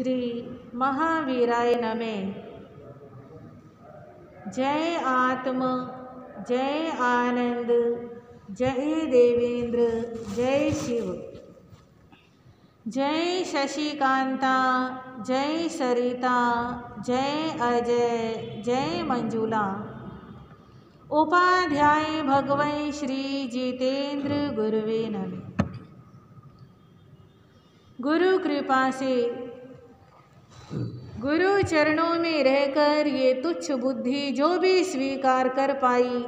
श्री महावीराय नमः। जय आत्म, जय आनंद, जय देवेंद्र, जय शिव। जय शशिकांता, जय सरिता, जय अजय, जय मंजुला। उपाध्याय भगवै श्री जितेंद्र गुरुवे नमः। गुरु कृपा से गुरु चरणों में रहकर ये तुच्छ बुद्धि जो भी स्वीकार कर पाई,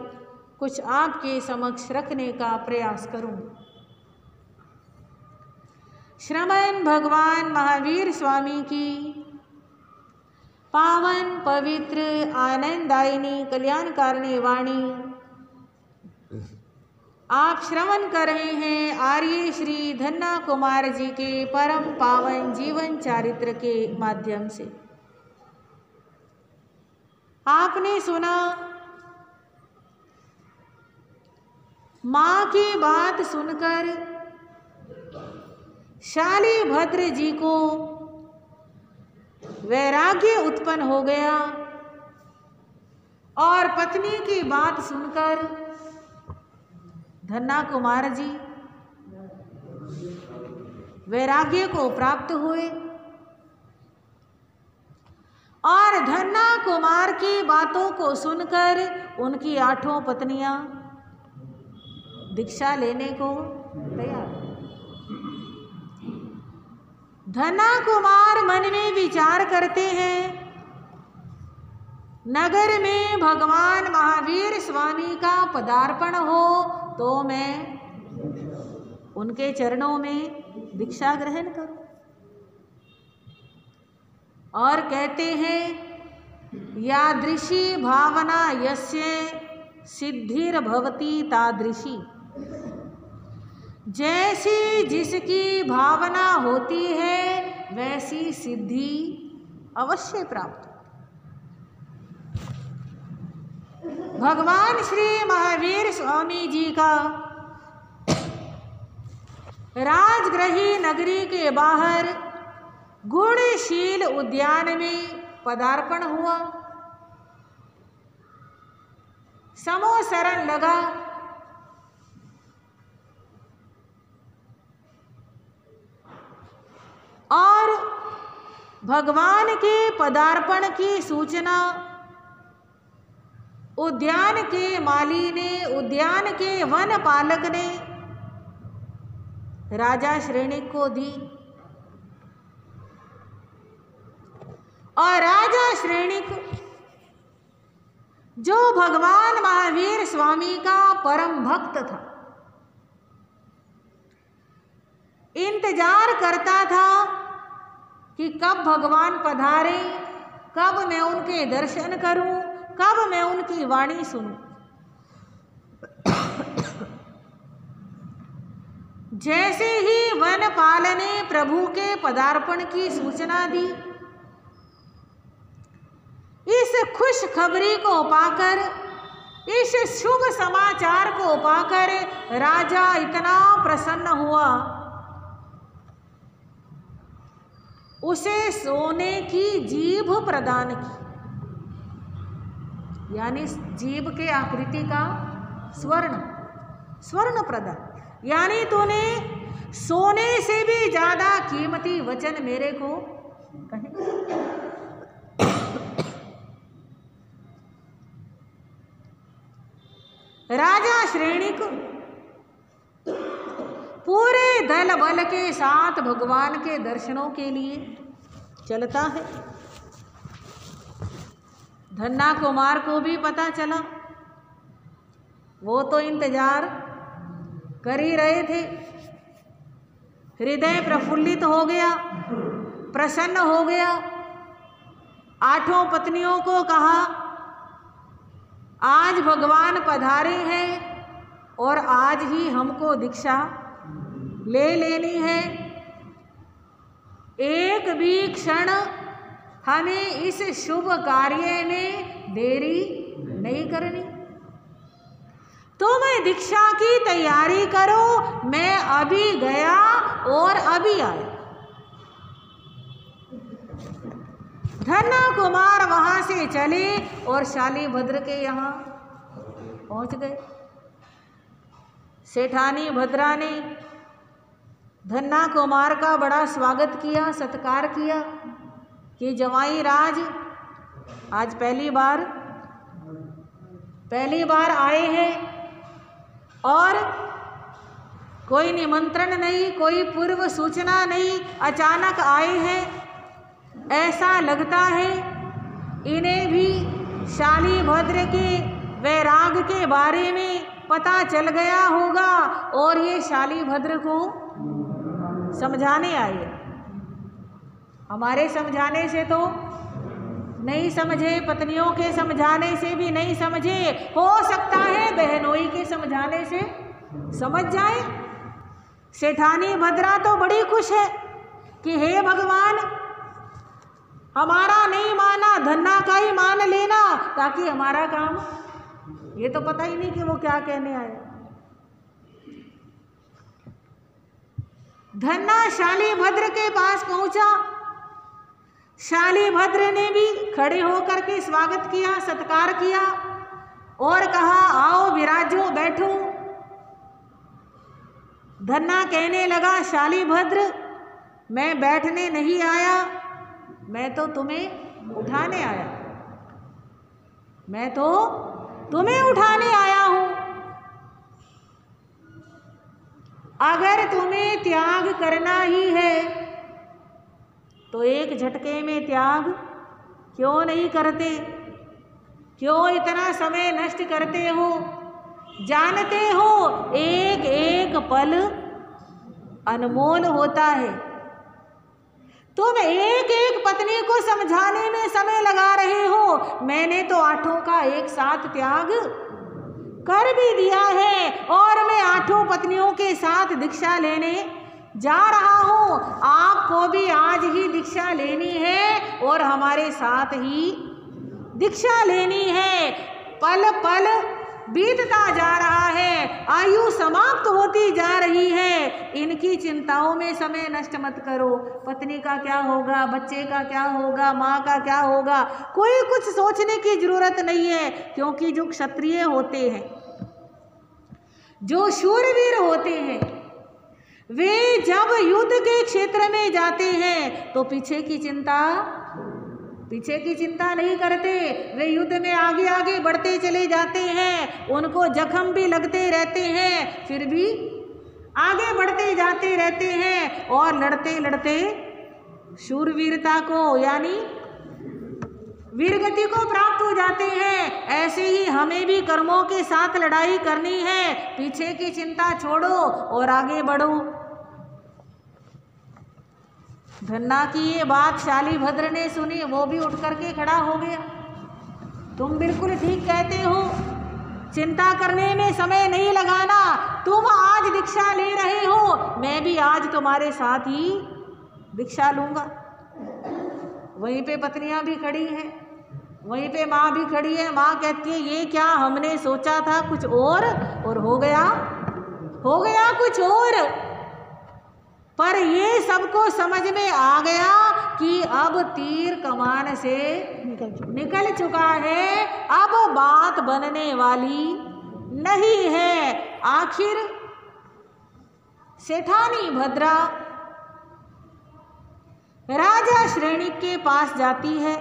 कुछ आपके समक्ष रखने का प्रयास करूं। श्रमण भगवान महावीर स्वामी की पावन पवित्र आनंददायिनी कल्याणकारिणी वाणी आप श्रवण कर रहे हैं आर्य श्री धन्ना कुमार जी के परम पावन जीवन चारित्र के माध्यम से। आपने सुना माँ की बात सुनकर शालिभद्र जी को वैराग्य उत्पन्न हो गया और पत्नी की बात सुनकर धन्ना कुमार जी वैराग्य को प्राप्त हुए और धन्ना कुमार की बातों को सुनकर उनकी 8 पत्नियां दीक्षा लेने को तैयार। धन्ना कुमार मन में विचार करते हैं, नगर में भगवान महावीर स्वामी का पदार्पण हो तो मैं उनके चरणों में दीक्षा ग्रहण करूं। और कहते हैं यादृशी भावना यस्य सिद्धिर्भवति तादृशी। जैसी जिसकी भावना होती है वैसी सिद्धि अवश्य प्राप्त। भगवान श्री महावीर स्वामी जी का राजगृही नगरी के बाहर गुणशील उद्यान में पदार्पण हुआ। समोसरण लगा। और भगवान के पदार्पण की सूचना उद्यान के माली ने, उद्यान के वन पालक ने राजा श्रेणिक को दी और राजा श्रेणिक जो भगवान महावीर स्वामी का परम भक्त था, इंतजार करता था कि कब भगवान पधारे, कब मैं उनके दर्शन करूं, कब मैं उनकी वाणी सुनूं। जैसे ही वनपाल ने प्रभु के पदार्पण की सूचना दी, इस खुशखबरी को पाकर, इस शुभ समाचार को पाकर राजा इतना प्रसन्न हुआ, उसे सोने की जीभ प्रदान की। यानी जीभ के आकृति का स्वर्ण प्रदान। यानी तूने सोने से भी ज्यादा कीमती वचन मेरे को कहे। राजा श्रेणिक पूरे दल बल के साथ भगवान के दर्शनों के लिए चलता है। धन्ना कुमार को भी पता चला, वो तो इंतजार कर ही रहे थे। हृदय प्रफुल्लित हो गया, प्रसन्न हो गया। 8 पत्नियों को कहा आज भगवान पधारे हैं और आज ही हमको दीक्षा ले लेनी है। एक भी क्षण हमें इस शुभ कार्य में देरी नहीं करनी। तुम दीक्षा की तैयारी करो, मैं अभी गया और अभी आया। धन्ना कुमार वहां से चले और शालीभद्र के यहाँ पहुंच गए। सेठानी भद्रा ने धन्ना कुमार का बड़ा स्वागत किया, सत्कार किया कि जवाई राज आज पहली बार आए हैं और कोई निमंत्रण नहीं, कोई पूर्व सूचना नहीं, अचानक आए हैं। ऐसा लगता है इन्हें भी शालीभद्र के वैराग के बारे में पता चल गया होगा और ये शालीभद्र को समझाने आए। हमारे समझाने से तो नहीं समझे, पत्नियों के समझाने से भी नहीं समझे, हो सकता है बहनोई के समझाने से समझ जाए। सेठानी भद्रा तो बड़ी खुश है कि हे भगवान, हमारा नहीं माना, धन्ना का ही मान लेना ताकि हमारा काम। ये तो पता ही नहीं कि वो क्या कहने आए। धन्ना शालीभद्र के पास पहुंचा। शालीभद्र ने भी खड़े होकर के स्वागत किया, सत्कार किया और कहा आओ विराजो, बैठो। धन्ना कहने लगा शालीभद्र, मैं बैठने नहीं आया, मैं तो तुम्हें उठाने आया, मैं तो तुम्हें उठाने आया हूं। अगर तुम्हें त्याग करना ही है तो एक झटके में त्याग क्यों नहीं करते? क्यों इतना समय नष्ट करते हो? जानते हो एक एक पल अनमोल होता है। तुम एक एक पत्नी को समझाने में समय लगा रहे हो, मैंने तो 8 का एक साथ त्याग कर भी दिया है और मैं 8 पत्नियों के साथ दीक्षा लेने जा रहा हूं। आपको भी आज ही दीक्षा लेनी है और हमारे साथ ही दीक्षा लेनी है। पल पल बीतता जा रहा है, आयु समाप्त होती जा रही है। इनकी चिंताओं में समय नष्ट मत करो। पत्नी का क्या होगा, बच्चे का क्या होगा, माँ का क्या होगा, कोई कुछ सोचने की जरूरत नहीं है। क्योंकि जो क्षत्रिय होते हैं, जो शूरवीर होते हैं, वे जब युद्ध के क्षेत्र में जाते हैं तो पीछे की चिंता नहीं करते। वे युद्ध में आगे आगे बढ़ते चले जाते हैं। उनको जख्म भी लगते रहते हैं, फिर भी आगे बढ़ते जाते रहते हैं और लड़ते लड़ते शूरवीरता को यानी वीरगति को प्राप्त हो जाते हैं। ऐसे ही हमें भी कर्मों के साथ लड़ाई करनी है। पीछे की चिंता छोड़ो और आगे बढ़ो। धन्ना की ये बात शालीभद्र ने सुनी, वो भी उठ करके खड़ा हो गया। तुम बिल्कुल ठीक कहते हो, चिंता करने में समय नहीं लगाना। तुम आज दीक्षा ले रहे हो, मैं भी आज तुम्हारे साथ ही दीक्षा लूंगा। वहीं पे पत्नियां भी खड़ी हैं, वहीं पे माँ भी खड़ी है। माँ कहती है ये क्या, हमने सोचा था कुछ और हो गया कुछ और। पर ये सबको समझ में आ गया कि अब तीर कमान से निकल चुका है, अब बात बनने वाली नहीं है। आखिर सेठानी भद्रा राजा श्रेणिक के पास जाती है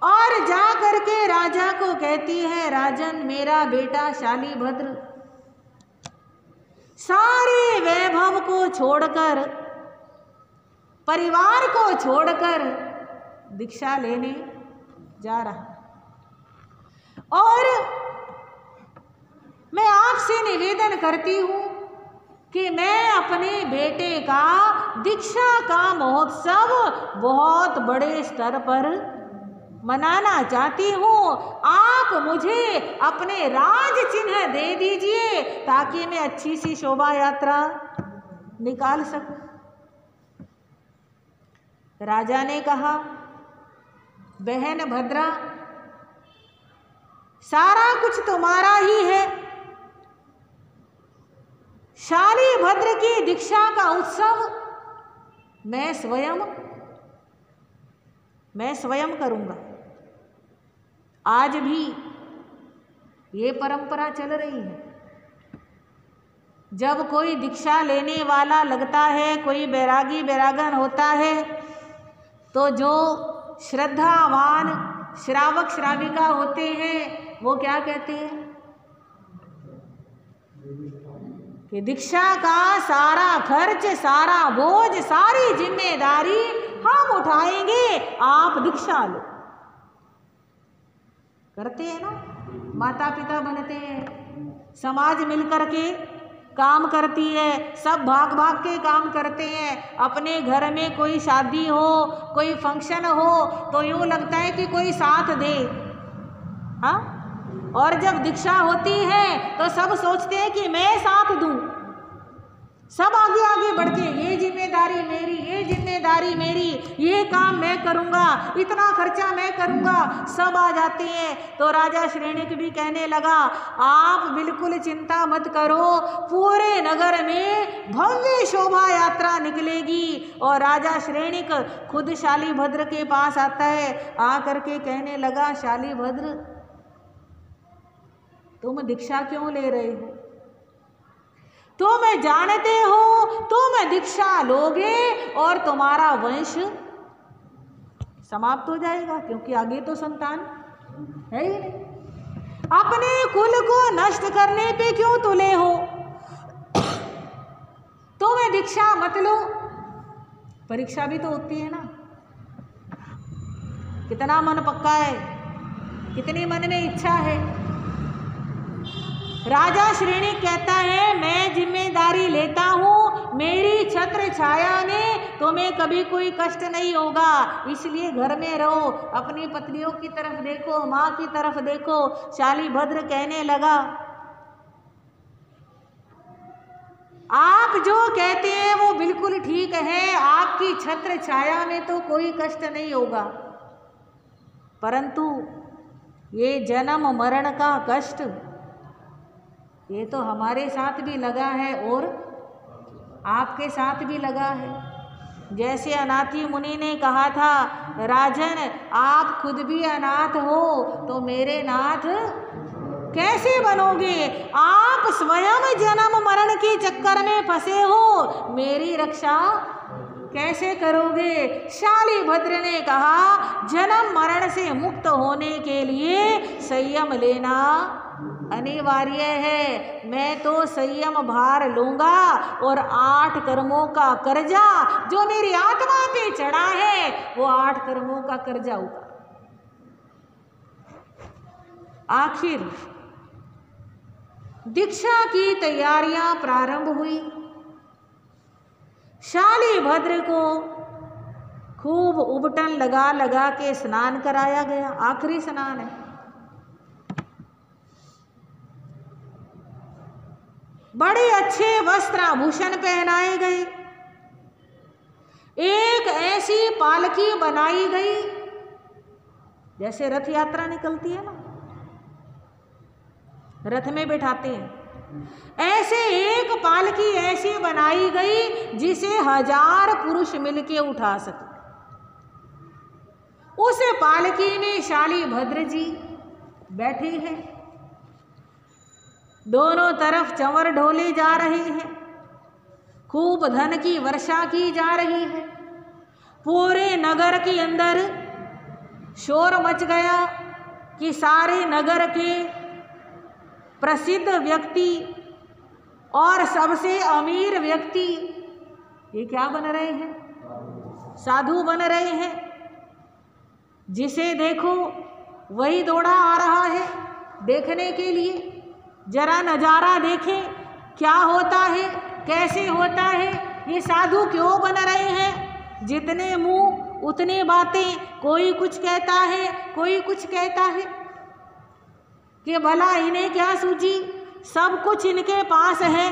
और जा करके राजा को कहती है, राजन, मेरा बेटा शालीभद्र सारे वैभव को छोड़कर, परिवार को छोड़कर दीक्षा लेने जा रहा। और मैं आपसे निवेदन करती हूं कि मैं अपने बेटे का दीक्षा का महोत्सव बहुत बड़े स्तर पर मनाना चाहती हूँ। आप मुझे अपने राज चिन्ह दे दीजिए ताकि मैं अच्छी सी शोभा यात्रा निकाल सकूं। राजा ने कहा, बहन भद्रा, सारा कुछ तुम्हारा ही है। शालीभद्र की दीक्षा का उत्सव मैं स्वयं मैं स्वयं करूँगा। आज भी ये परंपरा चल रही है। जब कोई दीक्षा लेने वाला लगता है, कोई बैरागी बैरागन होता है, तो जो श्रद्धावान श्रावक श्राविका होते हैं वो क्या कहते हैं कि दीक्षा का सारा खर्च, सारा बोझ, सारी जिम्मेदारी हम उठाएंगे, आप दीक्षा लो। करते हैं ना, माता पिता बनते हैं, समाज मिलकर के काम करती है, सब भाग भाग के काम करते हैं। अपने घर में कोई शादी हो, कोई फंक्शन हो तो यूँ लगता है कि कोई साथ दे, हाँ। और जब दीक्षा होती है तो सब सोचते हैं कि मैं साथ दूं, सब आगे आगे बढ़ के ये जिम्मेदारी मेरी, ये जिम्मेदारी मेरी, ये काम मैं करूँगा, इतना खर्चा मैं करूँगा, सब आ जाते हैं। तो राजा श्रेणिक भी कहने लगा, आप बिल्कुल चिंता मत करो, पूरे नगर में भव्य शोभा यात्रा निकलेगी। और राजा श्रेणिक खुद शालीभद्र के पास आता है, आकर के कहने लगा, शालीभद्र तुम दीक्षा क्यों ले रहे हो? तुम जानते हो तुम दीक्षा लोगे और तुम्हारा वंश समाप्त हो जाएगा, क्योंकि आगे तो संतान है ही नहीं। अपने कुल को नष्ट करने पे क्यों तुले हो? तुम दीक्षा मत लो। परीक्षा भी तो होती है ना, कितना मन पक्का है, कितनी मन में इच्छा है। राजा श्रेणिक कहता है, मैं जिम्मेदारी लेता हूँ, मेरी छत्र छाया में तुम्हें कभी कोई कष्ट नहीं होगा, इसलिए घर में रहो, अपनी पत्नियों की तरफ देखो, माँ की तरफ देखो। शालीभद्र कहने लगा, आप जो कहते हैं वो बिल्कुल ठीक है, आपकी छत्र छाया में तो कोई कष्ट नहीं होगा, परंतु ये जन्म मरण का कष्ट ये तो हमारे साथ भी लगा है और आपके साथ भी लगा है। जैसे अनाथी मुनि ने कहा था, राजन आप खुद भी अनाथ हो तो मेरे नाथ कैसे बनोगे? आप स्वयं जन्म मरण के चक्कर में फंसे हो, मेरी रक्षा कैसे करोगे? शालीभद्र ने कहा, जन्म मरण से मुक्त होने के लिए संयम लेना अनिवार्य है। मैं तो संयम भार लूंगा और 8 कर्मों का कर्जा जो मेरी आत्मा पे चढ़ा है वो 8 कर्मों का कर्जा होगा। आखिर दीक्षा की तैयारियां प्रारंभ हुई। शालीभद्र को खूब उबटन लगा लगा के स्नान कराया गया, आखिरी स्नान है। बड़े अच्छे वस्त्र आभूषण पहनाए गए, एक ऐसी पालकी बनाई गई जैसे रथ यात्रा निकलती है ना, रथ में बैठाते हैं, ऐसे एक पालकी ऐसी बनाई गई जिसे 1000 पुरुष मिलके उठा सके। उस पालकी में शालीभद्र जी बैठे हैं, दोनों तरफ चंवर ढोले जा रहे हैं, खूब धन की वर्षा की जा रही है। पूरे नगर के अंदर शोर मच गया कि सारे नगर के प्रसिद्ध व्यक्ति और सबसे अमीर व्यक्ति ये क्या बन रहे हैं? साधु बन रहे हैं। जिसे देखो वही दौड़ा आ रहा है देखने के लिए। जरा नज़ारा देखें, क्या होता है, कैसे होता है, ये साधु क्यों बन रहे हैं? जितने मुंह उतने बातें, कोई कुछ कहता है, कोई कुछ कहता है कि भला इन्हें क्या सूझी, सब कुछ इनके पास है,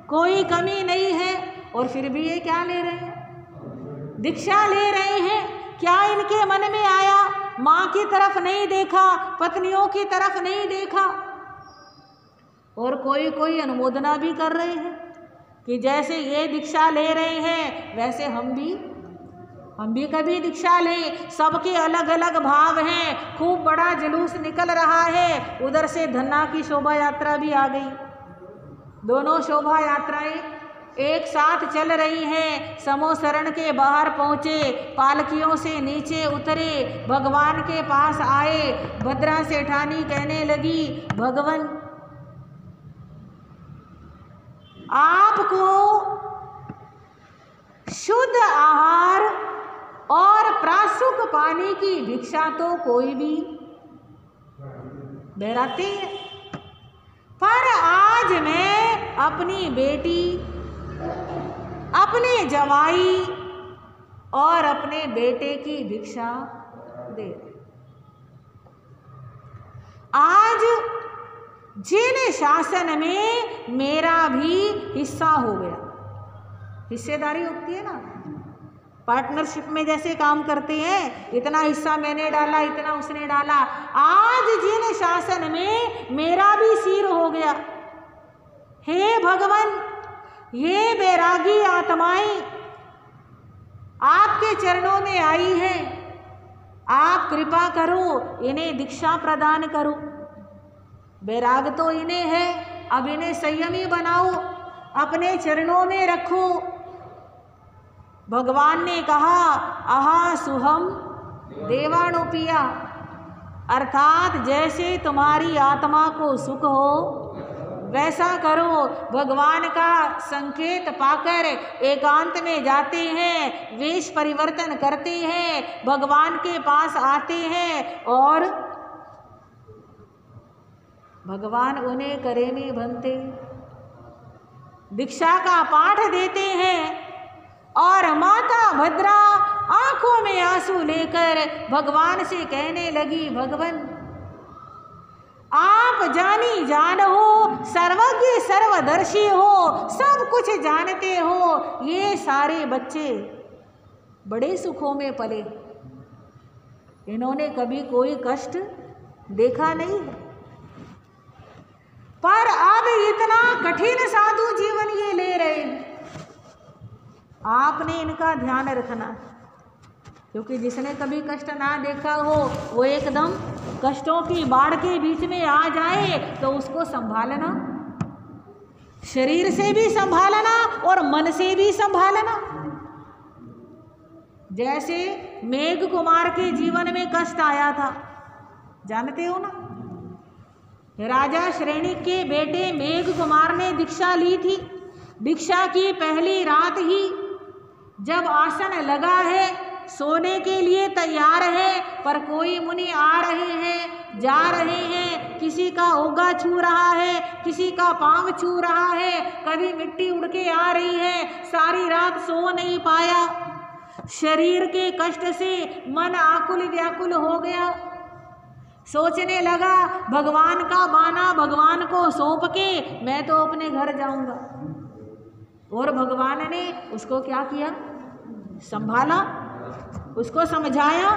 कोई कमी नहीं है, और फिर भी ये क्या ले रहे हैं? दीक्षा ले रहे हैं। क्या इनके मन में आया? माँ की तरफ नहीं देखा, पत्नियों की तरफ नहीं देखा, और कोई कोई अनुमोदना भी कर रहे हैं कि जैसे ये दीक्षा ले रहे हैं वैसे हम भी हम भी कभी दीक्षा लें। सबके अलग अलग भाव हैं। खूब बड़ा जुलूस निकल रहा है, उधर से धन्ना की शोभा यात्रा भी आ गई। दोनों शोभा यात्राएं एक साथ चल रही हैं। समोसरण के बाहर पहुँचे, पालकियों से नीचे उतरे, भगवान के पास आए। भद्रा सेठानी कहने लगी, भगवान आपको शुद्ध आहार और प्राशुक पानी की भिक्षा तो कोई भी बैराते हैं, पर आज मैं अपनी बेटी, अपने जवाई और अपने बेटे की भिक्षा दे रही। आज जिन शासन में मेरा भी हिस्सा हो गया, हिस्सेदारी होती है ना, पार्टनरशिप में जैसे काम करते हैं, इतना हिस्सा मैंने डाला, इतना उसने डाला। आज जिन शासन में मेरा भी सिर हो गया, हे भगवान, ये बैरागी आत्माएं आपके चरणों में आई हैं, आप कृपा करो, इन्हें दीक्षा प्रदान करो। बैराग तो इन्हें है, अब इन्हें संयमी बनाओ, अपने चरणों में रखो। भगवान ने कहा, आहा सुहम देवानुपिया, अर्थात जैसे तुम्हारी आत्मा को सुख हो वैसा करो। भगवान का संकेत पाकर एकांत में जाते हैं, वेश परिवर्तन करते हैं, भगवान के पास आते हैं और भगवान उन्हें करे में बनते, दीक्षा का पाठ देते हैं। और माता भद्रा आंखों में आंसू लेकर भगवान से कहने लगी, भगवान आप जानी जान हो, सर्वज्ञ सर्वदर्शी हो, सब कुछ जानते हो। ये सारे बच्चे बड़े सुखों में पले, इन्होंने कभी कोई कष्ट देखा नहीं है, पर अब इतना कठिन साधु जीवन ये ले रहे हैं। आपने इनका ध्यान रखना, क्योंकि जिसने कभी कष्ट ना देखा हो वो एकदम कष्टों की बाढ़ के बीच में आ जाए तो उसको संभालना, शरीर से भी संभालना और मन से भी संभालना। जैसे मेघ कुमार के जीवन में कष्ट आया था, जानते हो ना, राजा श्रेणी के बेटे मेघ कुमार ने दीक्षा ली थी। दीक्षा की पहली रात ही जब आसन लगा है, सोने के लिए तैयार है, पर कोई मुनि आ रहे हैं, जा रहे हैं, किसी का ओगा छू रहा है, किसी का पांव छू रहा है, कभी मिट्टी उड़ के आ रही है, सारी रात सो नहीं पाया। शरीर के कष्ट से मन आकुल व्याकुल हो गया, सोचने लगा भगवान का बाना भगवान को सौंप के मैं तो अपने घर जाऊंगा। और भगवान ने उसको क्या किया, संभाला, उसको समझाया।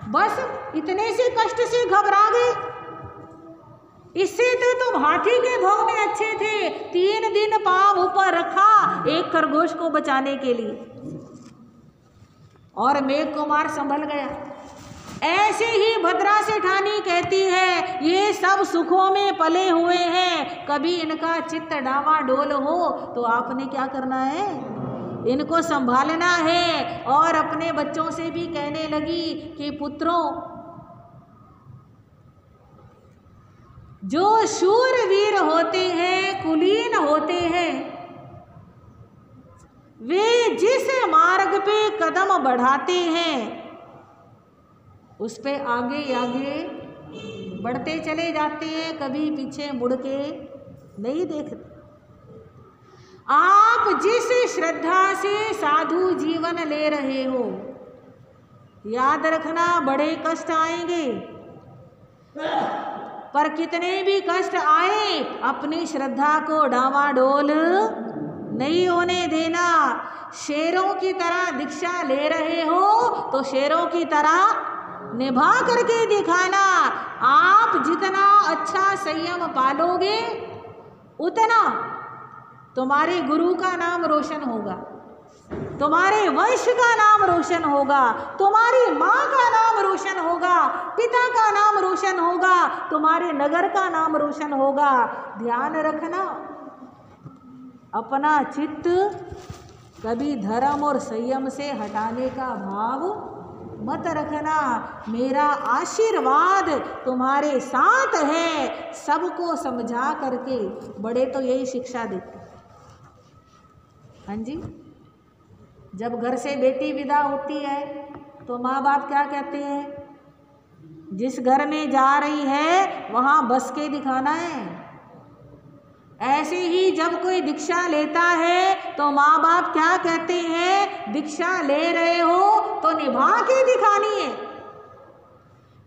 बस इतने से कष्ट से घबरा गए। इससे तो तुम हाथी के भोग में अच्छे थे, 3 दिन पांव ऊपर रखा एक खरगोश को बचाने के लिए, और मेघ कुमार संभल गया। ऐसे ही भद्रा सेठानी कहती है, ये सब सुखों में पले हुए हैं, कभी इनका चित्त डावाडोल हो तो आपने क्या करना है, इनको संभालना है। और अपने बच्चों से भी कहने लगी कि पुत्रों, जो शूरवीर होते हैं, कुलीन होते हैं, वे जिस मार्ग पे कदम बढ़ाते हैं उस पे आगे आगे बढ़ते चले जाते हैं, कभी पीछे मुड़ के नहीं देखते। आप जिस श्रद्धा से साधु जीवन ले रहे हो, याद रखना बड़े कष्ट आएंगे, पर कितने भी कष्ट आए अपनी श्रद्धा को डावाडोल नहीं होने देना। शेरों की तरह दीक्षा ले रहे हो तो शेरों की तरह निभा करके दिखाना। आप जितना अच्छा संयम पालोगे उतना तुम्हारे गुरु का नाम रोशन होगा। तुम्हारे वंश का नाम रोशन होगा, तुम्हारी माँ का नाम रोशन होगा, पिता का नाम रोशन होगा, तुम्हारे नगर का नाम रोशन होगा। ध्यान रखना, अपना चित्त कभी धर्म और संयम से हटाने का भाव मत रखना। मेरा आशीर्वाद तुम्हारे साथ है, सबको समझा करके। बड़े तो यही शिक्षा देते। हाँ जी, जब घर से बेटी विदा होती है तो माँ बाप क्या कहते हैं? जिस घर में जा रही है वहाँ बस के दिखाना है। ऐसे ही जब कोई दीक्षा लेता है तो माँ बाप क्या कहते हैं? दीक्षा ले रहे हो तो निभा के दिखानी है।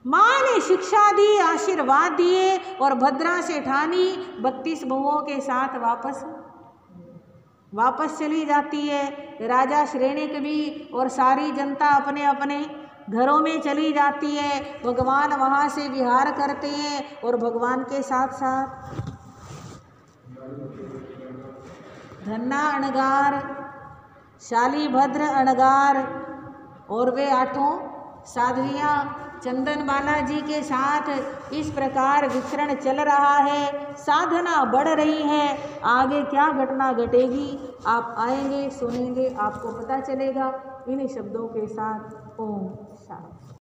माँ ने शिक्षा दी, आशीर्वाद दिए और भद्रा सेठानी 32 बहुओं के साथ वापस चली जाती है। राजा श्रेणिक भी और सारी जनता अपने अपने घरों में चली जाती है। भगवान वहाँ से विहार करते हैं और भगवान के साथ साथ धन्ना अणगार, शालीभद्र अणगार और वे 8 साध्वियाँ चंदन बालाजी के साथ इस प्रकार विचरण चल रहा है। साधना बढ़ रही है। आगे क्या घटना घटेगी आप आएंगे, सुनेंगे, आपको पता चलेगा। इन्हीं शब्दों के साथ ओम।